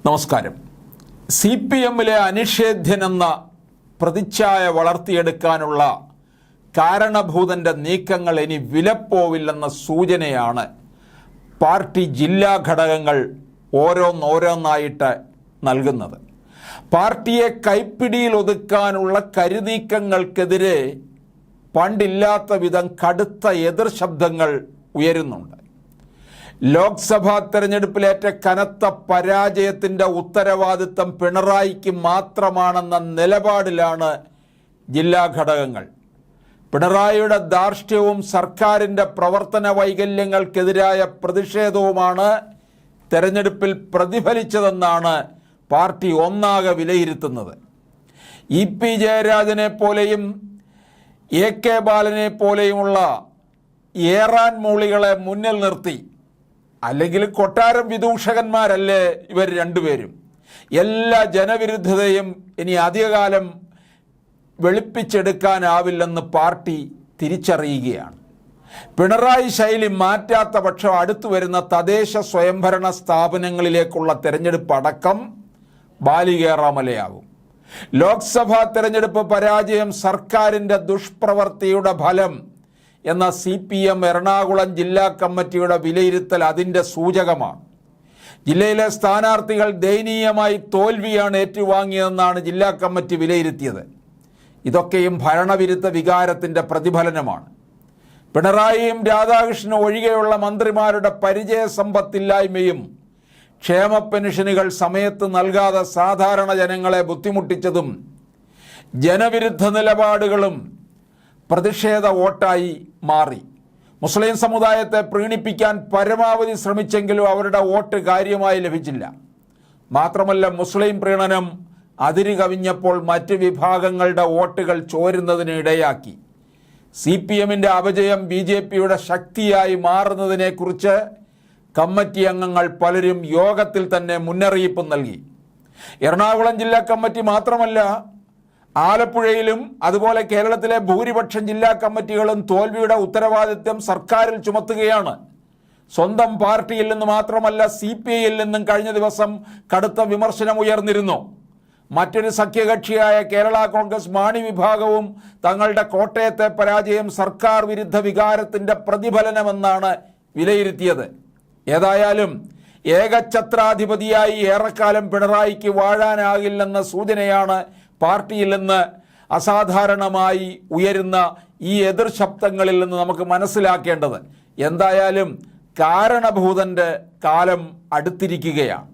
നമസ്കാരം. CPM-ലെ അനിഷേധ്യനെന്ന പ്രതിച്ഛായ വളർത്തിയെടുക്കാനുള്ള കാരണഭൂതൻ്റെ നീക്കങ്ങൾ ഇനി വിലപ്പോവില്ലെന്ന സൂചനയാണ് പാർട്ടി ജില്ലാ ഘടകങ്ങൾ ഓരോന്നോരോന്നായിട്ട് നൽകുന്നത്. പാർട്ടിയെ കൈപ്പിടിയിൽ ഒതുക്കാനുള്ള കരുനീക്കങ്ങൾക്കെതിരെ പണ്ടില്ലാത്ത വിധം കടുത്ത എതിർ ശബ്ദങ്ങൾ ഉയരുന്നുണ്ട്. ലോക്സഭാ തെരഞ്ഞെടുപ്പിലേറ്റ കനത്ത പരാജയത്തിൻ്റെ ഉത്തരവാദിത്തം പിണറായിക്ക് മാത്രമാണെന്ന നിലപാടിലാണ് ജില്ലാ ഘടകങ്ങൾ. പിണറായിയുടെ ധാർഷ്ട്യവും സർക്കാരിൻ്റെ പ്രവർത്തന വൈകല്യങ്ങൾക്കെതിരായ പ്രതിഷേധവുമാണ് തെരഞ്ഞെടുപ്പിൽ പ്രതിഫലിച്ചതെന്നാണ് പാർട്ടി ഒന്നാകെ വിലയിരുത്തുന്നത്. EP ജയരാജനെ പോലെയും AK ബാലനെ പോലെയുമുള്ള ഏറാൻ മൂളികളെ മുന്നിൽ നിർത്തി, അല്ലെങ്കിൽ കൊട്ടാരം വിദൂഷകന്മാരല്ലേ ഇവർ രണ്ടുപേരും, എല്ലാ ജനവിരുദ്ധതയും ഇനി അധികകാലം വെളുപ്പിച്ചെടുക്കാനാവില്ലെന്ന് പാർട്ടി തിരിച്ചറിയുകയാണ്. പിണറായി ശൈലി മാറ്റാത്ത പക്ഷം അടുത്തു വരുന്ന തദ്ദേശ സ്വയംഭരണ സ്ഥാപനങ്ങളിലേക്കുള്ള തെരഞ്ഞെടുപ്പ് അടക്കം ബാലികേറാമലയാകും. ലോക്സഭാ തെരഞ്ഞെടുപ്പ് പരാജയം സർക്കാരിൻ്റെ ദുഷ്പ്രവൃത്തിയുടെ ഫലം എന്ന CPM എറണാകുളം ജില്ലാ കമ്മിറ്റിയുടെ വിലയിരുത്തൽ അതിൻ്റെ സൂചകമാണ്. ജില്ലയിലെ സ്ഥാനാർത്ഥികൾ ദയനീയമായി തോൽവിയാണ് ഏറ്റുവാങ്ങിയതെന്നാണ് ജില്ലാ കമ്മിറ്റി വിലയിരുത്തിയത്. ഇതൊക്കെയും ഭരണവിരുദ്ധ വികാരത്തിൻ്റെ പ്രതിഫലനമാണ്. പിണറായിയും രാധാകൃഷ്ണനും ഒഴികെയുള്ള മന്ത്രിമാരുടെ പരിചയസമ്പത്തില്ലായ്മയും ക്ഷേമ പെൻഷനുകൾ സമയത്ത് നൽകാതെ സാധാരണ ജനങ്ങളെ ബുദ്ധിമുട്ടിച്ചതും ജനവിരുദ്ധ നിലപാടുകളും പ്രതിഷേധ വോട്ടായി മാറി. മുസ്ലിം സമുദായത്തെ പ്രീണിപ്പിക്കാൻ പരമാവധി ശ്രമിച്ചെങ്കിലും അവരുടെ വോട്ട് കാര്യമായി ലഭിച്ചില്ല. മാത്രമല്ല, മുസ്ലിം പ്രീണനം അതിര് കവിഞ്ഞപ്പോൾ മറ്റ് വിഭാഗങ്ങളുടെ വോട്ടുകൾ ചോരുന്നതിന് ഇടയാക്കി. CPM-ന്റെ അപജയം BJP-യുടെ ശക്തിയായി മാറുന്നതിനെക്കുറിച്ച് കമ്മിറ്റി അംഗങ്ങൾ പലരും യോഗത്തിൽ തന്നെ മുന്നറിയിപ്പ് നൽകി. എറണാകുളം ജില്ലാ കമ്മിറ്റി മാത്രമല്ല, ആലപ്പുഴയിലും അതുപോലെ കേരളത്തിലെ ഭൂരിപക്ഷം ജില്ലാ കമ്മിറ്റികളും തോൽവിയുടെ ഉത്തരവാദിത്വം സർക്കാരിൽ ചുമത്തുകയാണ്. സ്വന്തം പാർട്ടിയിൽ നിന്ന് മാത്രമല്ല, CPI-യിൽ നിന്നും കഴിഞ്ഞ ദിവസം കടുത്ത വിമർശനം ഉയർന്നിരുന്നു. മറ്റൊരു സഖ്യകക്ഷിയായ കേരള കോൺഗ്രസ് മാണി വിഭാഗവും തങ്ങളുടെ കോട്ടയത്തെ പരാജയം സർക്കാർ വിരുദ്ധ വികാരത്തിൻ്റെ പ്രതിഫലനമെന്നാണ് വിലയിരുത്തിയത്. ഏതായാലും ഏകഛത്രാധിപതിയായി ഏറെക്കാലം പിണറായിക്ക് വാഴാനാകില്ലെന്ന സൂചനയാണ് പാർട്ടിയിൽ നിന്ന് അസാധാരണമായി ഉയരുന്ന ഈ എതിർ ശബ്ദങ്ങളിൽ നിന്ന് നമുക്ക് മനസ്സിലാക്കേണ്ടത്. എന്തായാലും കാരണഭൂതൻ്റെ കാലം അടുത്തിരിക്കുകയാണ്.